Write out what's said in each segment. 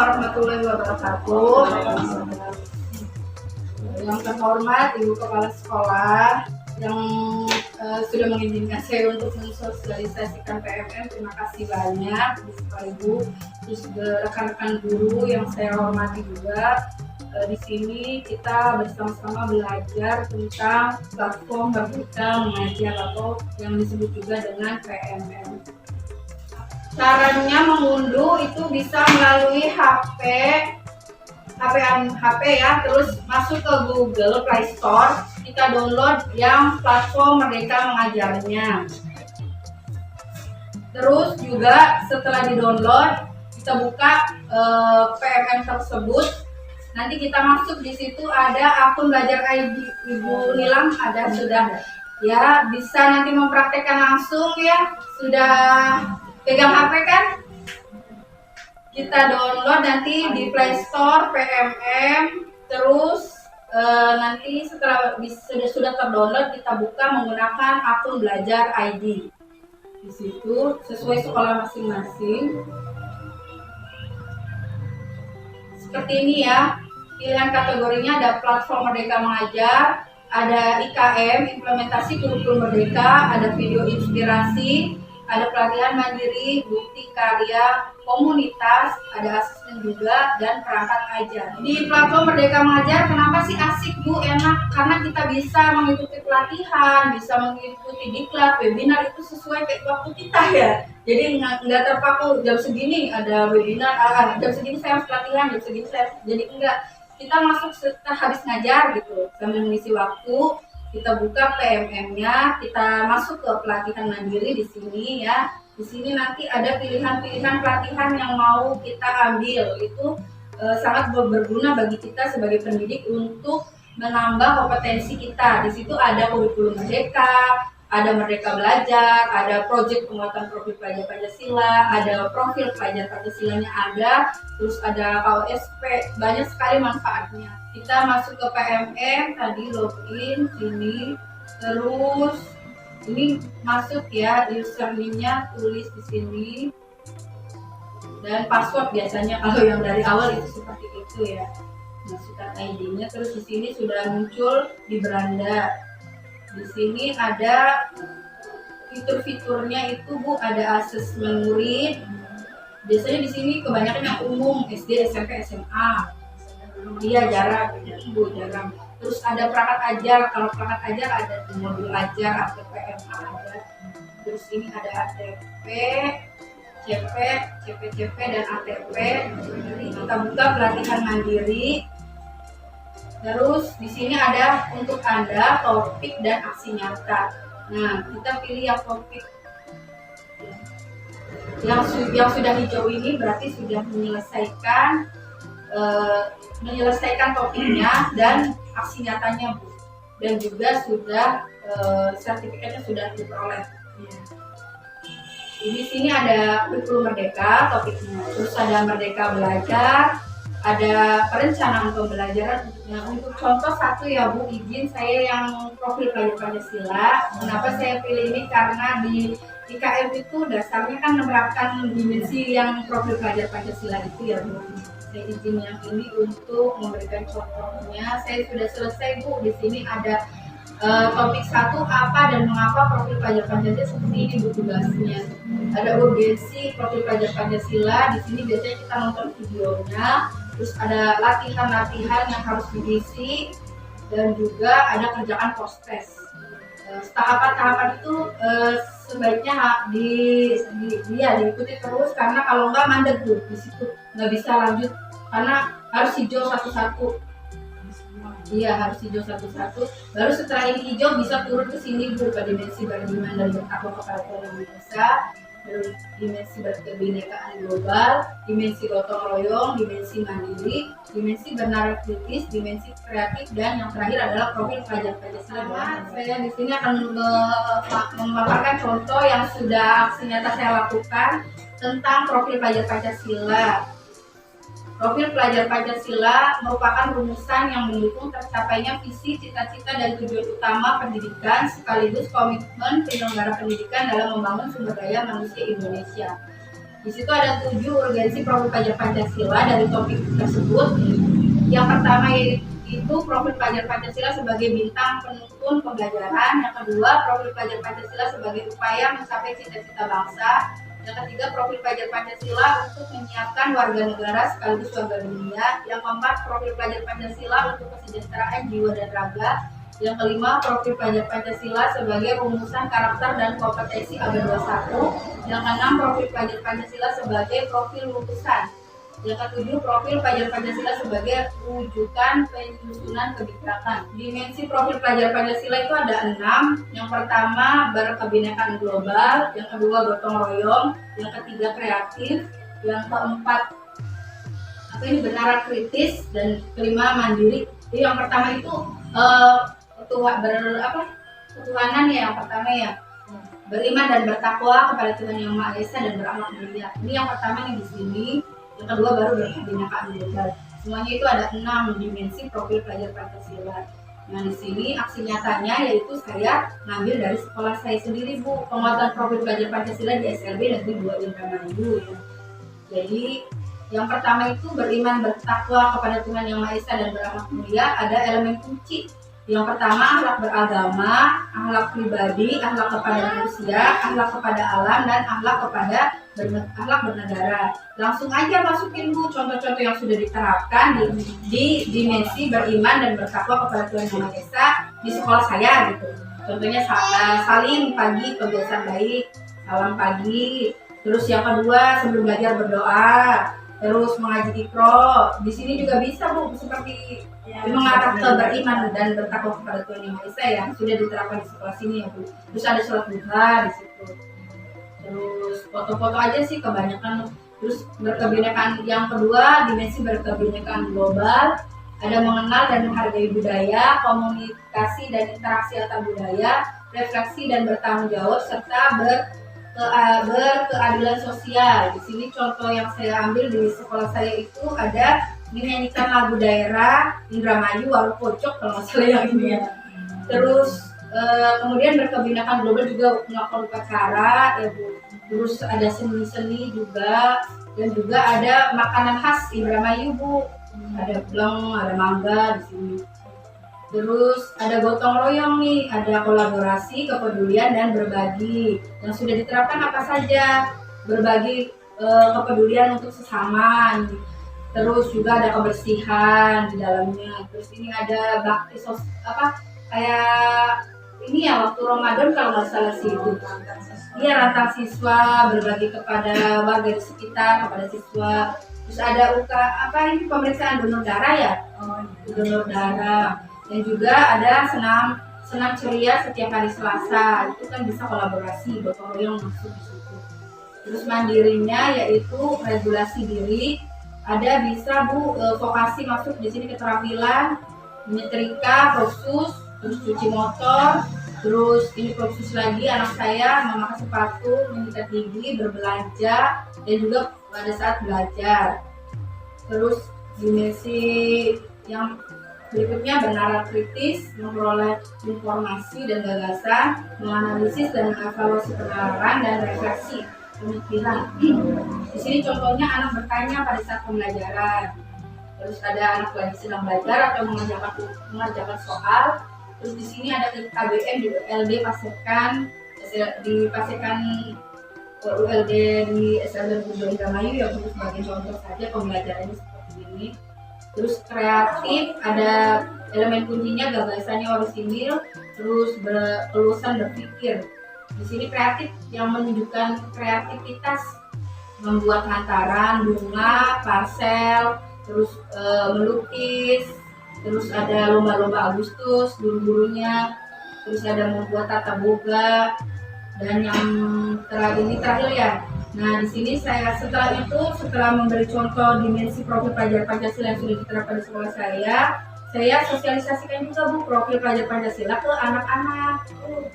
warahmatullahi wabarakatuh. Yang terhormat Ibu Kepala Sekolah yang sudah mengizinkan saya untuk mensosialisasikan PMM, terima kasih banyak Bapak Ibu, terus rekan-rekan guru yang saya hormati juga. Di sini kita bersama-sama belajar tentang platform Merdeka Mengajar atau yang disebut juga dengan PMM. Caranya mengunduh itu bisa melalui HP ya, terus masuk ke Google Play Store, kita download yang platform Merdeka Mengajarnya. Terus juga setelah di-download, kita buka PMM tersebut. Nanti kita masuk, di situ ada akun belajar ID Ibu Nilam, ada sudah ya, bisa nanti mempraktekkan langsung ya. Sudah pegang HP kan? Kita download nanti di Play Store PMM, terus nanti setelah sudah terdownload, kita buka menggunakan akun belajar ID. Di situ sesuai sekolah masing-masing. Seperti ini ya, pilihan kategorinya ada platform Merdeka Mengajar, ada IKM, implementasi kurikulum Merdeka, ada video inspirasi, ada pelatihan mandiri, bukti karya, komunitas, ada asesmen juga, dan perangkat ajar. Di platform Merdeka Mengajar, kenapa sih asik Bu, enak? Karena kita bisa mengikuti pelatihan, bisa mengikuti diklat, webinar, itu sesuai waktu kita ya. Jadi nggak terpaku jam segini ada webinar, jam segini saya harus pelatihan, jam segini saya, jadi enggak. Kita masuk setelah habis ngajar gitu, sambil mengisi waktu. Kita buka PMM-nya, kita masuk ke pelatihan mandiri di sini ya. Di sini nanti ada pilihan-pilihan pelatihan yang mau kita ambil. Itu sangat berguna bagi kita sebagai pendidik untuk menambah kompetensi kita. Di situ ada kurikulum Merdeka, ada Merdeka Belajar, ada proyek penguatan profil pelajar Pancasila, ada profil pelajar Pancasilanya ada, terus ada KOSP, banyak sekali manfaatnya. Kita masuk ke PMM, tadi login sini, terus ini masuk ya, username-nya tulis di sini, dan password biasanya kalau yang dari awal itu seperti itu ya. Masukkan ID-nya, terus di sini sudah muncul di beranda. Di sini ada fitur-fiturnya itu Bu, ada asesmen murid. Biasanya di sini kebanyakan yang umum, SD, SMP, SMA. Iya jarang, Bu jarang. Terus ada perangkat ajar, kalau perangkat ajar ada di modul ajar, ATPMA ada. Terus ini ada ATP, CP, dan ATP. Jadi kita buka pelatihan mandiri. Terus di sini ada untuk Anda topik dan aksi nyata. Nah, kita pilih yang topik. Yang sudah hijau ini berarti sudah menyelesaikan topiknya dan aksi nyatanya Bu. Dan juga sudah sertifikatnya sudah diperoleh. Di sini ada kurikulum Merdeka topiknya. Terus ada Merdeka Belajar, ada perencanaan pembelajaran. Nah, untuk contoh satu ya Bu, izin saya yang profil pelajar Pancasila. Kenapa saya pilih ini? Karena di IKM itu dasarnya kan menerapkan dimensi yang profil pelajar Pancasila itu ya Bu. Saya izin yang ini untuk memberikan contohnya. Saya sudah selesai Bu. Di sini ada topik 1, apa dan mengapa profil pelajar Pancasila seperti ini Bu tugasnya. Ada urgensi profil pelajar Pancasila. Di sini biasanya kita nonton videonya. Terus ada latihan-latihan yang harus diisi, dan juga ada kerjaan post-test. Tahapan-tahapan itu sebaiknya diikuti terus, karena kalau nggak mandek tuh di situ, nggak bisa lanjut karena harus hijau satu-satu. Iya, harus hijau satu-satu. Baru setelah ini hijau bisa turun ke sini Bu, ke dimensi bagaimana dari bertakwa kepada Tuhan Yang Esa, dimensi berkebinekaan global, dimensi gotong royong, dimensi mandiri, dimensi bernalar kritis, dimensi kreatif, dan yang terakhir adalah profil pelajar Pancasila. Saya di sini akan memaparkan contoh yang sudah aksi nyata saya lakukan tentang profil pelajar Pancasila. Profil pelajar Pancasila merupakan rumusan yang mendukung tercapainya visi, cita-cita, dan tujuan utama pendidikan sekaligus komitmen penyelenggara pendidikan dalam membangun sumber daya manusia Indonesia. Di situ ada 7 urgensi profil pelajar Pancasila dari topik tersebut. Yang pertama yaitu profil pelajar Pancasila sebagai bintang penuntun pembelajaran. Yang kedua, profil pelajar Pancasila sebagai upaya mencapai cita-cita bangsa. Yang ketiga, profil pelajar Pancasila untuk menyiapkan warga negara sekaligus warga dunia. Yang keempat, profil pelajar Pancasila untuk kesejahteraan jiwa dan raga. Yang kelima, profil pelajar Pancasila sebagai rumusan karakter dan kompetensi ABA 21. Yang keenam, profil pelajar Pancasila sebagai profil lulusan. Yang ketujuh, profil pelajar Pancasila sebagai rujukan penyusunan kebijakan. Dimensi profil pelajar Pancasila itu ada 6. Yang pertama, berkebinekaan global. Yang kedua, gotong royong. Yang ketiga, kreatif. Yang keempat, benaran kritis. Dan kelima, mandiri. Jadi yang pertama itu ketuhanan ya, yang pertama ya, beriman dan bertakwa kepada Tuhan Yang Maha Esa dan berakhlak mulia. Ini yang pertama nih di sini. Yang kedua baru berkebinekaan global. Semuanya itu ada 6 dimensi profil pelajar Pancasila. Nah di sini aksi nyatanya yaitu saya ngambil dari sekolah saya sendiri Bu, penguatan profil pelajar Pancasila di SLB Negeri 2 Indramayu ya. Jadi yang pertama itu beriman bertakwa kepada Tuhan Yang Maha Esa dan berakhlak mulia. Ada elemen kunci. Yang pertama, akhlak beragama, akhlak pribadi, akhlak kepada manusia, akhlak kepada alam, dan akhlak bernegara. Langsung aja masukin Bu contoh-contoh yang sudah diterapkan di dimensi beriman dan bertakwa kepada Tuhan Yang Maha Esa di sekolah saya gitu. Contohnya salim pagi, kebiasaan baik, salam pagi. Terus yang kedua, sebelum belajar berdoa. Terus mengaji Iqra. Di sini juga bisa Bu seperti mengarah ke beriman dan bertakwa kepada Tuhan Yang Maha Esa yang sudah diterapkan di sekolah sini ya Bu. Terus ada sholat duha di situ. Terus foto-foto aja sih kebanyakan. Terus berkebinekaan yang kedua, dimensi berkebinekaan global. Ada mengenal dan menghargai budaya, komunikasi dan interaksi antar budaya, refleksi dan bertanggung jawab, serta berkeadilan sosial. Di sini contoh yang saya ambil di sekolah saya itu ada menyanyikan lagu daerah Indramayu Walu Pocok kalau nggak salah yang ini ya. Terus kemudian berkebinekaan global juga melakukan upacara ya Bu. Terus ada seni-seni juga, dan juga ada makanan khas Indramayu Bu. Ada bleng, ada mangga di sini. Terus ada gotong royong nih, ada kolaborasi, kepedulian, dan berbagi. Yang sudah diterapkan apa saja? Berbagi kepedulian untuk sesama. Terus juga ada kebersihan di dalamnya. Terus ini ada bakti kayak ini ya waktu Ramadan kalau nggak salah sih itu. Iya, rantang siswa berbagi kepada warga di sekitar, kepada siswa. Terus ada pemeriksaan donor darah ya, donor darah. Dan juga ada senam ceria setiap hari Selasa. Itu kan bisa kolaborasi, gotong royong masuk di situ. Terus mandirinya yaitu regulasi diri. Ada bisa Bu vokasi masuk di sini, keterampilan menyetrika, kursus, terus cuci motor. Terus ini kursus lagi anak saya memakai sepatu, menyikat gigi, berbelanja, dan juga pada saat belajar. Terus dimensi yang berikutnya benaran kritis, memperoleh informasi dan gagasan, menganalisis dan mengevaluasi penalaran dan refleksi pemikiran. Di sini contohnya anak bertanya pada saat pembelajaran. Terus ada anak lagi sedang belajar atau mengerjakan soal. Terus di sini ada KBM di ULD Pasirkan, ULD di SLB Indramayu yang sebagai contoh saja pembelajarannya seperti ini. Terus kreatif, ada elemen kuncinya gagasannya orisinil, terus kelulusan berpikir. Di sini kreatif yang menunjukkan kreativitas, membuat hantaran, bunga, parsel, terus melukis, terus ada lomba-lomba Agustus, guru-gurunya, terus ada membuat tata boga, dan yang terakhir ya. Nah di sini saya setelah memberi contoh dimensi profil pelajar Pancasila yang sudah diterapkan di sekolah saya sosialisasikan juga Bu profil pelajar Pancasila ke anak-anak.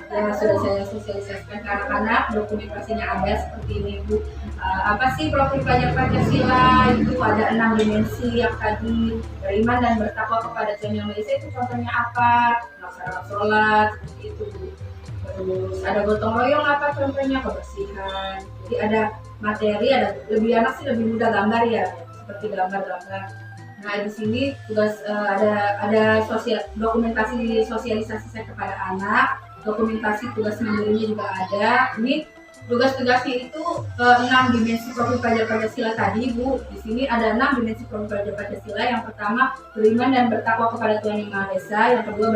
Ya sudah saya sosialisasikan ke anak-anak, dokumentasinya ada seperti ini Bu. Apa sih profil pelajar Pancasila? Itu ada 6 dimensi yang tadi, beriman dan bertakwa kepada Tuhan Yang Maha Esa. Itu contohnya apa? Melaksanakan sholat, seperti itu Bu. Terus ada gotong royong apa contohnya kebersihan. Jadi ada materi, ada lebih anak sih lebih mudah gambar ya, seperti gambar-gambar. Nah di sini tugas ada dokumentasi sosialisasi saya kepada anak, dokumentasi tugas mandirinya juga ada. Ini tugas-tugasnya itu 6 dimensi profil pelajar Pancasila tadi Bu. Di sini ada 6 dimensi profil pelajar Pancasila. Yang pertama beriman dan bertakwa kepada Tuhan Yang Maha Esa. Yang kedua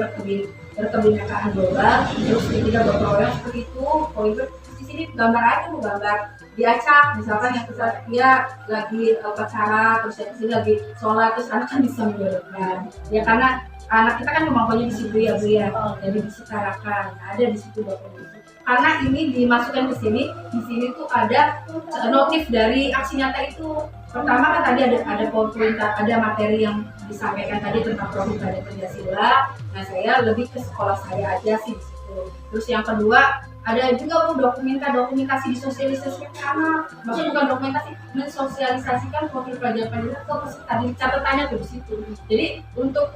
berkebinekaan global. Terus ketiga gotong royong seperti itu. Oh itu di sini gambar aja Bu, gambar diacak. Misalkan yang kesal dia lagi upacara, terus yang sini lagi sholat, terus anak kan bisa menjodohkan. Ya karena anak kita kan kemampuannya di situ ya Bu ya. Jadi disetarakan. Nah, ada di situ dokumen. Karena ini dimasukkan ke sini, di sini tuh ada notif dari aksi nyata itu. Pertama kan tadi ada PowerPoint, ada materi yang disampaikan tadi tentang profil pelajar Pancasila. Nah saya lebih ke sekolah saya aja sih di situ. Terus yang kedua ada juga Bu dokumentasi disosialisasikan ke anak. Maksudnya bukan dokumentasi, mensosialisasikan profil pelajar Pancasila ke peserta. Di catatannya tuh di situ. Jadi untuk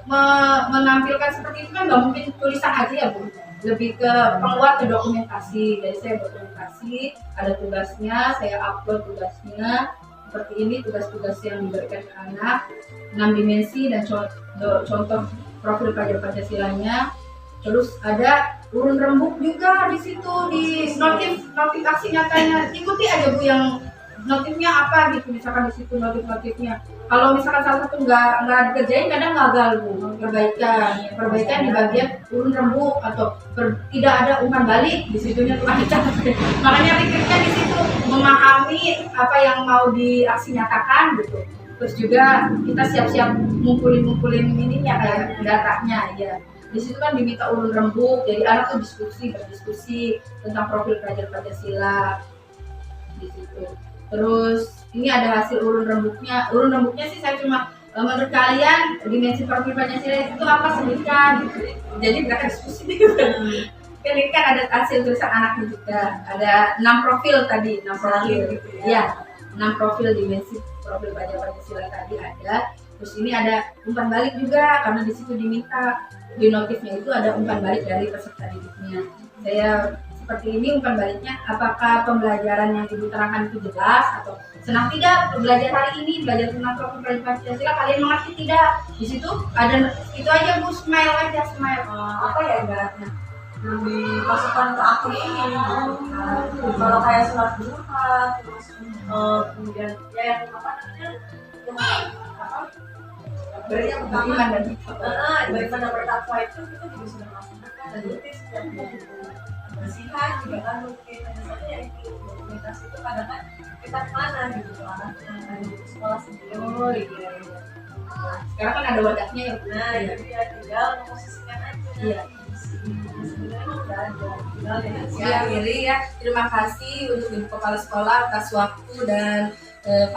menampilkan seperti itu kan nggak mungkin tulisan aja ya Bu. Lebih ke penguat ke dokumentasi. Jadi saya dokumentasi, ada tugasnya, saya upload tugasnya seperti ini, tugas-tugas yang diberikan ke anak, 6 dimensi dan contoh profil pelajar Pancasilanya. Terus ada urun rembuk juga di situ, di notif aksi nyatanya. Ikuti aja Bu yang notifnya apa gitu, misalkan di situ notifnya. Kalau misalkan salah satu nggak dikerjain kadang gagal Bu. Perbaikan di bagian urun rembuk atau tidak ada umpan balik di situnya tuh ada catatan. Makanya pikirnya di situ memahami apa yang mau diaksi nyatakan gitu. Terus juga kita siap-siap ngumpulin ininya kayak datanya ya. Di situ kan diminta urun rembuk, jadi anak tuh berdiskusi tentang profil pelajar Pancasila di situ. Terus ini ada hasil urun rembuknya. Urun rembuknya sih saya cuma menurut kalian dimensi profil Pancasila itu apa sebutkan gitu. Jadi mereka diskusi gitu. Kan ini kan ada hasil tulisan anaknya juga. Ada 6 profil tadi, 6 profil gitu ya. 6 profil dimensi profil pelajar Pancasila tadi ada. Terus ini ada umpan balik juga karena di situ diminta di notifnya itu ada umpan balik dari peserta didiknya. Saya seperti ini umpan baliknya, apakah pembelajaran yang ibu terangkan itu jelas atau senang tidak belajar hari ini, belajar tentang profil pelajar Pancasila, kalian mengerti tidak? Di situ ada itu aja Bu, smile aja, smile. Apa ya ibaratnya? Dimasukkan ke akun ini. Kalau kayak surat duha, terus kemudian ya yang apa namanya? Beriman dan beriman dan bertakwa itu kita juga sudah melaksanakan dan rutin setiap minggu. Bersihan juga kan rutin. Hanya saja ya itu dokumentasi itu kadang kan kita kemana gitu anaknya dari sekolah sendiri. Oh iya. Sekarang kan ada wadahnya ya. Nah itu dia, tinggal memposisikan aja. Iya. Sebenarnya udah ada. Tinggal Ya, Willy ya, terima kasih untuk Ibu Kepala Sekolah atas waktu dan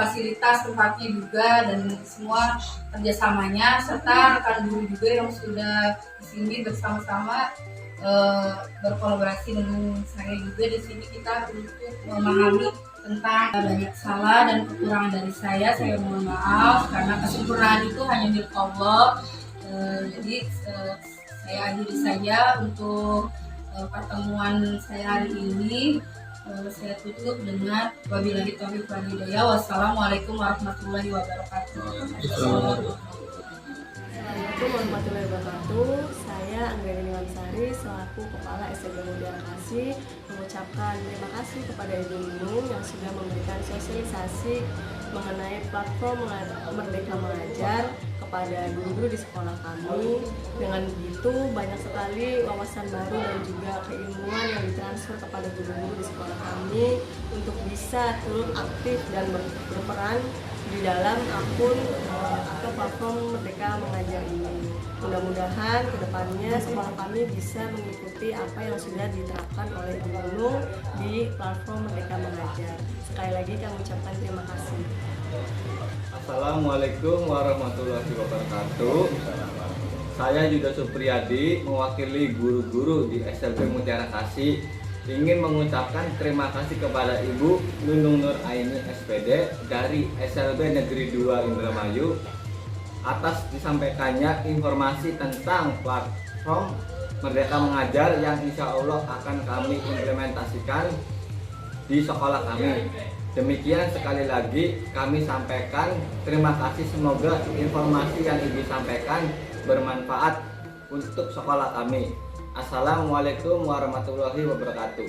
fasilitas tempatnya juga dan semua kerjasamanya serta rekan guru juga yang sudah di sini bersama-sama berkolaborasi dengan saya juga. Di sini kita untuk memahami tentang banyak salah dan kekurangan dari saya mohon maaf karena kesempurnaan itu hanya milik Allah. Jadi saya akhiri saja untuk pertemuan saya hari ini. Saya tutup dengan wabillahi taufiq wal hidayah. Wassalamualaikum warahmatullahi wabarakatuh. Assalamualaikum warahmatullahi wabarakatuh. Saya Anggreni Lamsari selaku Kepala SDG Mutiara Kasih mengucapkan terima kasih kepada Ibu Nunung yang sudah memberikan sosialisasi mengenai platform Merdeka Mengajar kepada guru di sekolah kami. Dengan begitu banyak sekali wawasan baru dan juga keilmuan yang ditransfer kepada guru-guru di sekolah kami untuk bisa turut aktif dan berperan di dalam akun atau platform Merdeka Mengajar ini. Mudah-mudahan kedepannya sekolah kami bisa mengikuti apa yang sudah diterapkan oleh Ibu Nunung di platform Merdeka Mengajar. Sekali lagi kami ucapkan terima kasih. Assalamualaikum warahmatullahi wabarakatuh. Saya Yuda Supriyadi mewakili guru-guru di SLB Mutiara Kasih ingin mengucapkan terima kasih kepada Ibu Nunung Nur Aini SPD dari SLB Negeri 2 Indramayu atas disampaikannya informasi tentang platform Merdeka Mengajar yang insya Allah akan kami implementasikan di sekolah kami. Demikian sekali lagi kami sampaikan terima kasih, semoga informasi yang Ibu sampaikan bermanfaat untuk sekolah kami. Assalamualaikum warahmatullahi wabarakatuh.